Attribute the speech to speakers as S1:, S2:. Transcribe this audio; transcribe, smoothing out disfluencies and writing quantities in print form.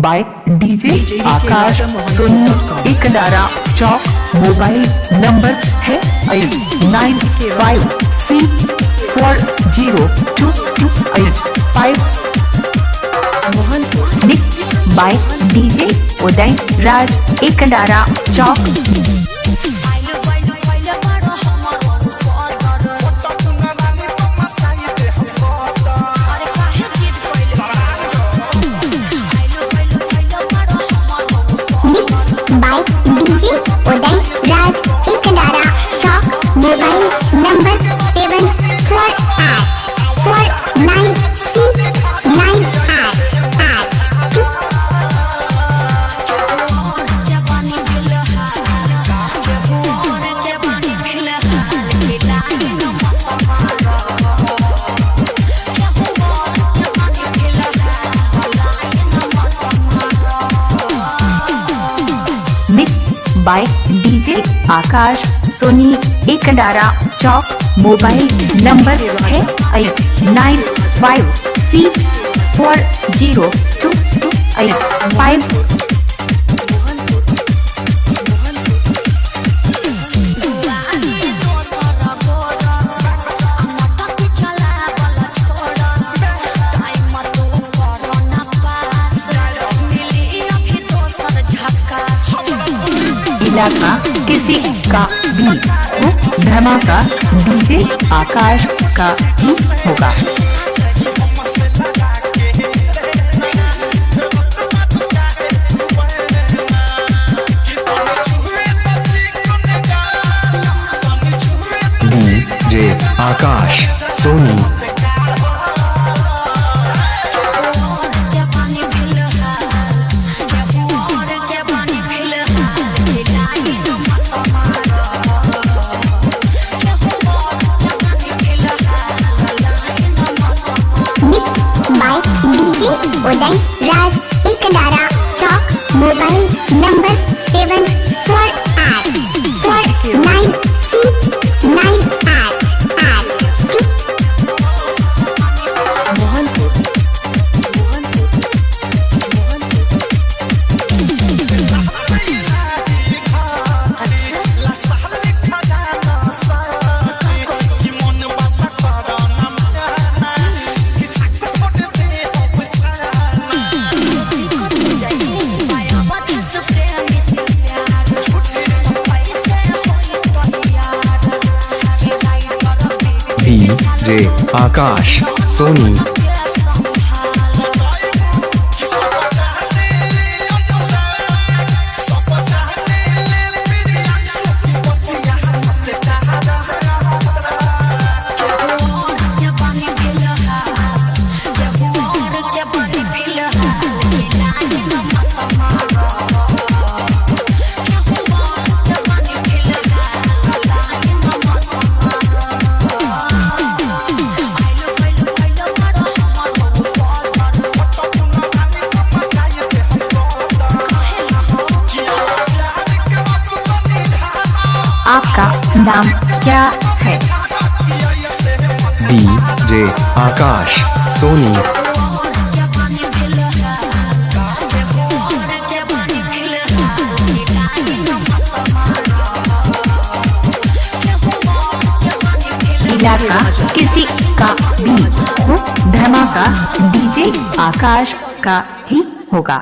S1: By DJ Akash Soni Ekdara Chowk. Mobile number है 9556402285। Mix by DJ Uday Raj Ekdara Chowk.
S2: Mobile number
S1: 79985। Mix by DJ Akash Soni Ekdara Chowk. Mobile number है 9556402285। इलाका किसी का भी हो, धमाका डीजे आकाश का ही होगा।
S3: डीजे आकाश सोनी।
S2: उदय Raj Ekdara Chowk. Mobile number
S3: DJ Akash सोनी।
S1: आपका नाम क्या है?
S3: डीजे आकाश सोनी। इलाका किसी का भी हो, धमाका डीजे आकाश का ही होगा।